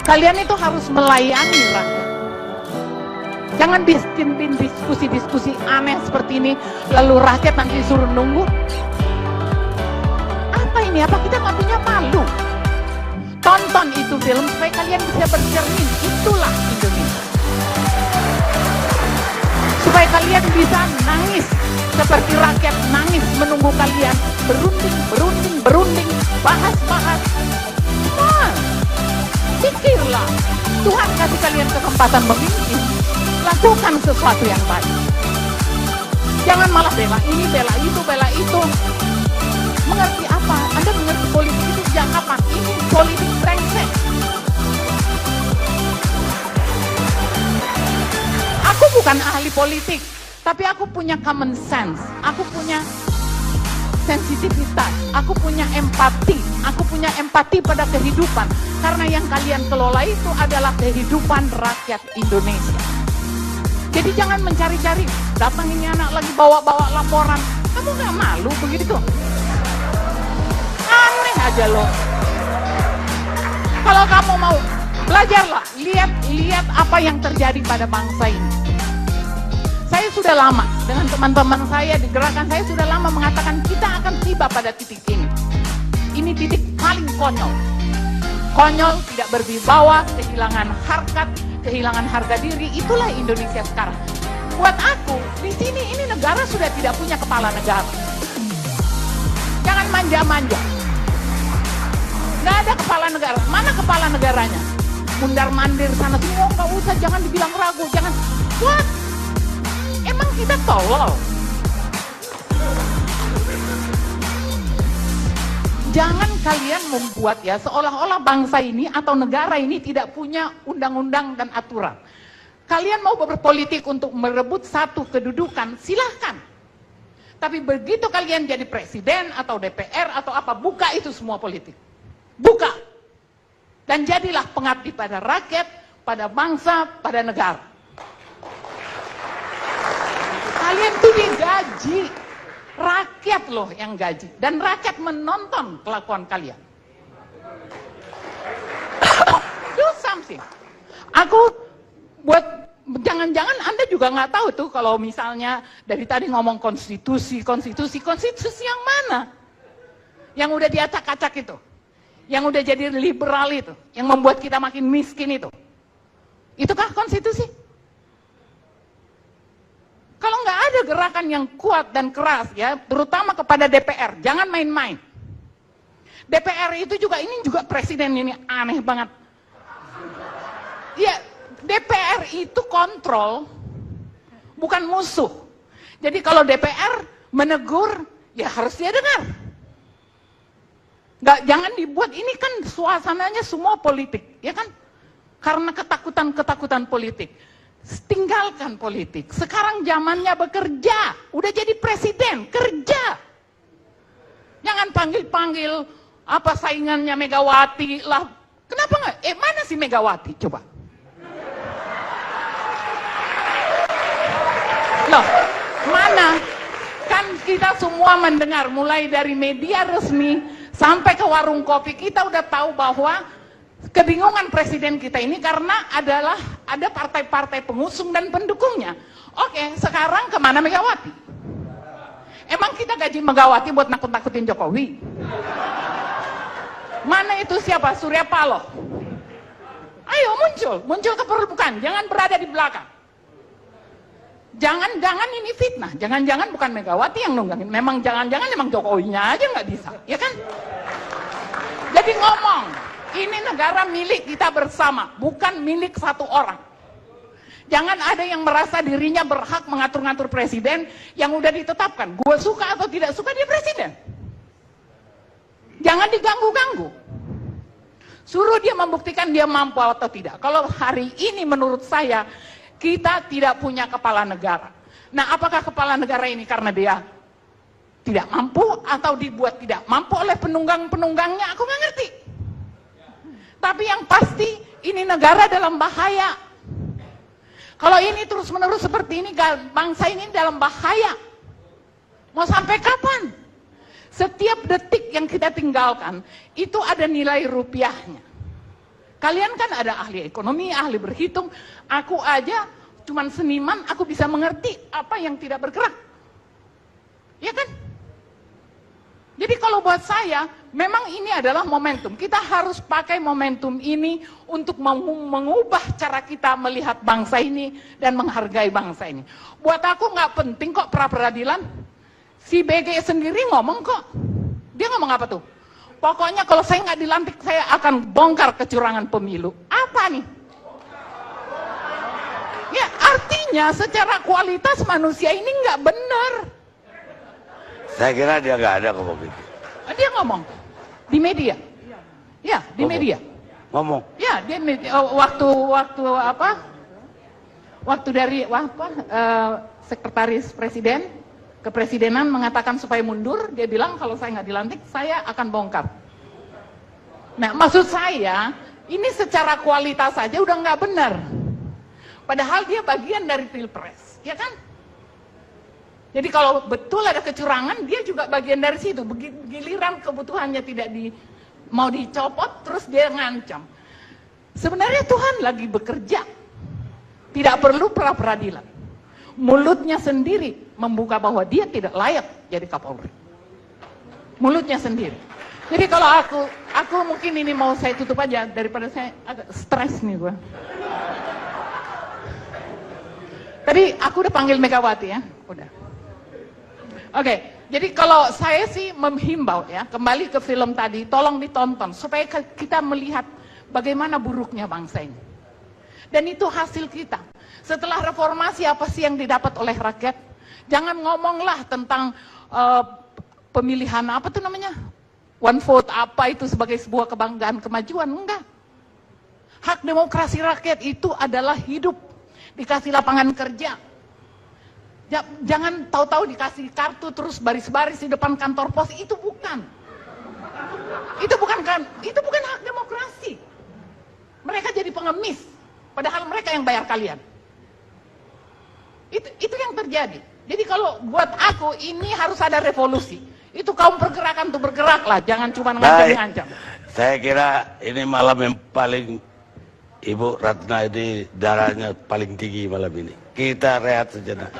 Kalian itu harus melayani rakyat. Jangan bikin diskusi-diskusi aneh seperti ini, lalu rakyat nanti suruh nunggu. Apa ini? Apa kita nggak punya malu? Tonton itu film supaya kalian bisa bercermin. Itulah Indonesia. Supaya kalian bisa nangis seperti rakyat nangis menunggu kalian berunding, bahas. Nah, pikirlah, Tuhan kasih kalian kesempatan memimpin, lakukan sesuatu yang baik. Jangan malah bela ini, bela itu. Mengerti apa? Anda mengerti politik itu sejak kapan? Ini politik brengsek. Aku bukan ahli politik, tapi aku punya common sense, aku punya sensitivitas, aku punya empati pada kehidupan, karena yang kalian kelola itu adalah kehidupan rakyat Indonesia. Jadi jangan mencari-cari, datang ini anak lagi bawa-bawa laporan, kamu gak malu begitu? Aneh aja loh. Kalau kamu mau belajarlah, lihat apa yang terjadi pada bangsa ini. Saya sudah lama dengan teman-teman saya di gerakan, saya sudah lama mengatakan kita akan tiba pada titik ini. Ini titik paling konyol. Konyol, tidak berwibawa, kehilangan harkat, kehilangan harga diri. Itulah Indonesia sekarang. Buat aku, di sini ini negara sudah tidak punya kepala negara. Jangan manja-manja. Nggak ada kepala negara. Mana kepala negaranya? Mundar-mandir sana sini. Oh, nggak usah, jangan dibilang ragu, jangan. What? Emang kita tolol? Jangan kalian membuat ya seolah-olah bangsa ini atau negara ini tidak punya undang-undang dan aturan. Kalian mau berpolitik untuk merebut satu kedudukan, silahkan. Tapi begitu kalian jadi presiden atau DPR atau apa, buka itu semua politik. Buka. Dan jadilah pengabdi pada rakyat, pada bangsa, pada negara. Kalian tuh digaji, rakyat loh yang gaji, dan rakyat menonton kelakuan kalian. Do something. Aku buat, jangan-jangan Anda juga nggak tahu tuh kalau misalnya dari tadi ngomong konstitusi yang mana? Yang udah diacak-acak itu, yang udah jadi liberal itu, yang membuat kita makin miskin itu. Itukah konstitusi? Kalau nggak ada gerakan yang kuat dan keras ya, terutama kepada DPR, jangan main-main. DPR itu juga, ini juga presiden ini aneh banget. Ya, DPR itu kontrol, bukan musuh. Jadi kalau DPR menegur, ya harus dia dengar. Nggak, jangan dibuat, ini kan suasananya semua politik, ya kan? Karena ketakutan politik. Tinggalkan politik. Sekarang zamannya bekerja. Udah jadi presiden, kerja. Jangan panggil-panggil apa saingannya Megawati lah. Kenapa nggak? Mana si Megawati? Coba. Loh, mana? Kan kita semua mendengar, mulai dari media resmi sampai ke warung kopi, kita udah tahu bahwa kebingungan presiden kita ini karena ada partai-partai pengusung dan pendukungnya. Oke, sekarang kemana Megawati? Emang kita gaji Megawati buat nakut-nakutin Jokowi? Mana itu siapa? Surya Paloh. Ayo muncul keperluan, jangan berada di belakang. Jangan-jangan ini fitnah, jangan-jangan bukan Megawati yang nunggangin, memang jangan-jangan emang Jokowinya aja nggak bisa, ya kan? Jadi ngomong, ini negara milik kita bersama, bukan milik satu orang. Jangan ada yang merasa dirinya berhak mengatur-ngatur presiden yang udah ditetapkan. Gue suka atau tidak suka dia presiden. Jangan diganggu-ganggu. Suruh dia membuktikan dia mampu atau tidak. Kalau hari ini menurut saya, kita tidak punya kepala negara. Nah, apakah kepala negara ini karena dia tidak mampu atau dibuat tidak mampu oleh penunggang-penunggangnya? Aku nggak ngerti. Tapi yang pasti ini negara dalam bahaya. Kalau ini terus-menerus seperti ini, bangsa ini dalam bahaya. Mau sampai kapan? Setiap detik yang kita tinggalkan, itu ada nilai rupiahnya. Kalian kan ada ahli ekonomi, ahli berhitung. Aku aja cuman seniman, aku bisa mengerti apa yang tidak bergerak. Ya kan? Jadi kalau buat saya, memang ini adalah momentum. Kita harus pakai momentum ini untuk mengubah cara kita melihat bangsa ini dan menghargai bangsa ini. Buat aku nggak penting kok pra-peradilan. Si BG sendiri ngomong kok. Dia ngomong apa tuh? Pokoknya kalau saya nggak dilantik, saya akan bongkar kecurangan pemilu. Apa nih? Ya artinya secara kualitas manusia ini nggak benar. Saya kira dia nggak ada ngomong gitu. Dia ngomong di media. Ya, di media. Ngomong. Ya, dia waktu apa? Waktu dari sekretaris presiden kepresidenan mengatakan supaya mundur, dia bilang kalau saya nggak dilantik, saya akan bongkar. Nah, maksud saya ini secara kualitas saja udah nggak benar. Padahal dia bagian dari pilpres, ya kan? Jadi kalau betul ada kecurangan, dia juga bagian dari situ. Giliran kebutuhannya tidak mau dicopot, terus dia ngancam. Sebenarnya Tuhan lagi bekerja. Tidak perlu pra-peradilan. Mulutnya sendiri membuka bahwa dia tidak layak jadi Kapolri. Mulutnya sendiri. Jadi kalau aku mungkin ini mau saya tutup aja, daripada saya agak stres nih gue. Tadi aku udah panggil Megawati ya, udah. Oke, jadi kalau saya sih menghimbau ya, kembali ke film tadi, tolong ditonton supaya kita melihat bagaimana buruknya bangsa ini. Dan itu hasil kita. Setelah reformasi apa sih yang didapat oleh rakyat? Jangan ngomonglah tentang pemilihan apa tuh namanya? One vote apa itu sebagai sebuah kebanggaan kemajuan, enggak. Hak demokrasi rakyat itu adalah hidup, dikasih lapangan kerja. Jangan tahu-tahu dikasih kartu terus baris-baris di depan kantor pos, itu bukan. Itu bukan hak demokrasi. Mereka jadi pengemis, padahal mereka yang bayar kalian. Itu yang terjadi. Jadi kalau buat aku ini harus ada revolusi. Itu kaum pergerakan tuh bergeraklah, jangan cuma ngancam-ngancam. Saya kira ini malam yang paling Ibu Ratna ini darahnya paling tinggi malam ini. Kita rehat sejenak.